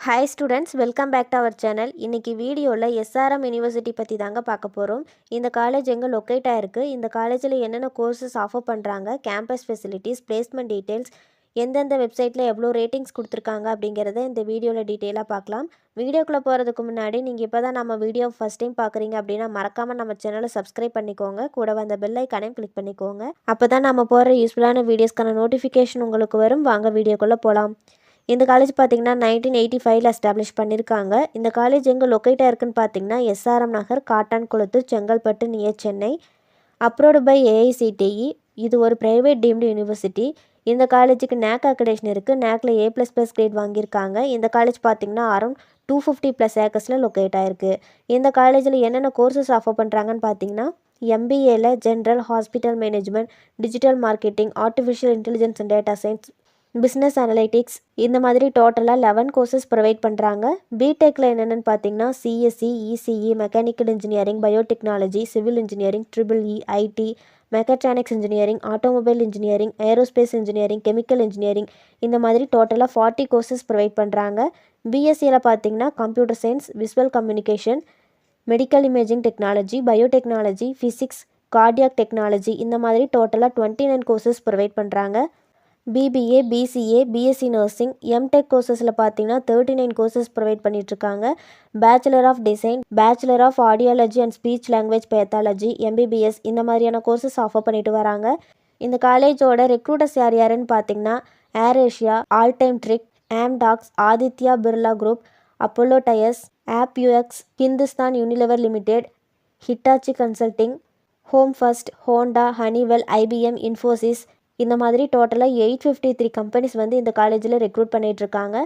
Hi students, welcome back to our channel. இன்றைக்கி வீடியோவில் SRM university பற்றி தாங்க பார்க்க போகிறோம். இந்த காலேஜ் எங்கே லொக்கேட் ஆகிருக்கு, இந்த காலேஜில் என்னென்ன கோர்சஸ் ஆஃபர் பண்ணுறாங்க, கேம்பஸ் ஃபெசிலிட்டிஸ், பிளேஸ்மெண்ட் டீட்டெயில்ஸ், எந்தெந்த வெப்சைட்டில் எவ்வளோ ரேட்டிங்ஸ் கொடுத்துருக்காங்க அப்படிங்கிறத இந்த வீடியோவில் டீட்டெயிலாக பார்க்கலாம். வீடியோக்குள்ளே போகிறதுக்கு முன்னாடி நீங்கள் இப்போ தான் நம்ம வீடியோ ஃபஸ்ட் டைம் பார்க்குறீங்க அப்படின்னா மறக்காமல் நம்ம சேனலை சப்ஸ்கிரைப் பண்ணிக்கோங்க. கூட வந்த பெல் ஐக்கானையும் கிளிக் பண்ணிக்கோங்க. அப்போ தான் நம்ம போகிற யூஸ்ஃபுல்லான வீடியோஸ்க்கான நோட்டிஃபிகேஷன் உங்களுக்கு வரும். வாங்க வீடியோக்குள்ளே போகலாம். இந்த காலேஜ் பார்த்திங்கன்னா 1985 எஸ்டாப்ளிஷ் பண்ணியிருக்காங்க. இந்த காலேஜ் எங்கே லொக்கேட்டாக இருக்குன்னு பார்த்தீங்கன்னா எஸ்ஆர்எம் நகர், காட்டான்குளத்து, Chengalpattu, near Chennai. Approved by AICTE. இது ஒரு ப்ரைவேட் டீம்டு யூனிவர்சிட்டி. இந்த காலேஜுக்கு நேக் அக்ரெடிஷன் இருக்குது. நேக்கில் A++ கிரேட் வாங்கியிருக்காங்க. இந்த காலேஜ் பார்த்திங்கன்னா அரௌண்ட் 250+ ஏக்கர்ஸில் லொக்கேட் ஆகிருக்கு. இந்த காலேஜில் என்னென்ன கோர்சஸ் ஆஃபர் பண்ணுறாங்கன்னு பார்த்தீங்கன்னா MBAல general hospital management, digital marketing, artificial intelligence and data science, business analytics, இந்த மாதிரி டோட்டலாக 11 கோர்சஸ் ப்ரொவைட் பண்ணுறாங்க. பிடெக்கில் என்னென்னு பார்த்தீங்கன்னா CSC, ECE, mechanical engineering, biotechnology, civil engineering, EEE, IT, mechatronics engineering, automobile engineering, aerospace engineering, chemical engineering, இந்த மாதிரி டோட்டலாக 40 கோர்சஸ் ப்ரொவைட் பண்ணுறாங்க. பிஎஸ்சியில் பார்த்தீங்கன்னா computer science, visual communication, medical imaging technology, biotechnology, physics, cardiac technology, இந்த மாதிரி டோட்டலாக 29 கோர்சஸ் ப்ரொவைட் பண்ணுறாங்க. BBA, BCA, BSc nursing, MTech கோர்சஸில் பார்த்தீங்கன்னா 39 கோர்சஸ் ப்ரொவைட் பண்ணிகிட்ருக்காங்க. Bachelor of design, bachelor of audiology and speech language pathology, MBBS, இந்த மாதிரியான courses offer பண்ணிட்டு வராங்க. இந்த காலேஜோட ரெக்ரூட்டர்ஸ் யாருன்னு பார்த்தீங்கன்னா Air Asia, All Time Trick, Amdocs, Aditya Birla group, Apollo tyres, ஆப்யூஎக்ஸ், Hindustan Unilever limited, Hitachi consulting, Home First, Honda, Honeywell, IBM, Infosys, இந்த மாதிரி டோட்டலாக 853 கம்பெனிஸ் வந்து இந்த காலேஜில் ரெக்ரூட் பண்ணிகிட்ருக்காங்க.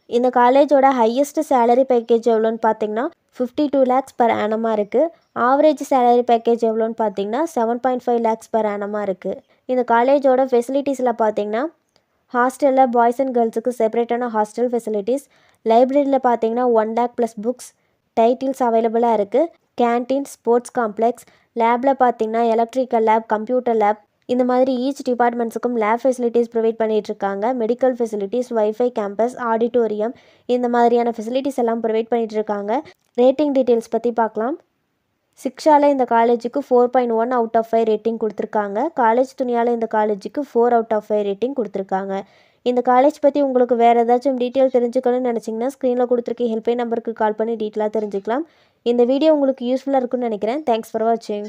இந்த காலேஜோட ஹையஸ்ட் சேலரி பேக்கேஜ் எவ்வளோன்னு பார்த்தீங்கன்னா 52 lakhs per annum இருக்குது. ஆவரேஜ் சேலரி பேக்கேஜ் எவ்வளோன்னு பார்த்தீங்கன்னா 7.5 lakhs per annum இருக்குது. இந்த காலேஜோட ஃபெசிலிட்டிஸில் பார்த்தீங்கன்னா ஹாஸ்டலில் பாய்ஸ் அண்ட் கேர்ள்ஸுக்கு செப்பரேட்டான ஹாஸ்டல் ஃபெசிலிட்டிஸ், லைப்ரரியில் பார்த்தீங்கன்னா 1 lakh+ புக்ஸ், டைட்டில்ஸ் அவைலபிளாக இருக்குது. கேன்டீன், ஸ்போர்ட்ஸ் காம்ப்ளெக்ஸ், லேபில் பார்த்தீங்கன்னா எலக்ட்ரிக்கல் லேப், கம்ப்யூட்டர் லேப், இந்த மாதிரி ஈச் டிபார்ட்மெண்ட்ஸுக்கும் லேப் ஃபெசிலிட்டிஸ் ப்ரொவைட் பண்ணிகிட்ருக்காங்க. Medical facilities, wifi campus, auditorium, இந்த மாதிரியான ஃபெசிலிட்டிஸ் எல்லாம் ப்ரொவைட் பண்ணிகிட்ருக்காங்க. ரேட்டிங் டீட்டெயில்ஸ் பற்றி பார்க்கலாம். சிக்ஷாவில் இந்த காலேஜுக்கு 4.1 out of 5 ரேட்டிங் கொடுத்துருக்காங்க. காலேஜ் துணியால் இந்த காலேஜுக்கு 4 out of 5 ரேட்டிங் கொடுத்துருக்காங்க. இந்த காலேஜ் பற்றி உங்களுக்கு வேறு ஏதாச்சும் டீட்டெயில் தெரிஞ்சுக்கணும்னு நினச்சிங்கன்னா ஸ்க்ரீனில் கொடுத்துருக்க ஹெல்ப்லைன் நம்பருக்கு கால் பண்ணி டீட்டெயிலாக தெரிஞ்சுக்கலாம். இந்த வீடியோ உங்களுக்கு யூஸ்ஃபுல்லாக இருக்குன்னு நினைக்கிறேன். தேங்க்ஸ் ஃபார் வாட்சிங்.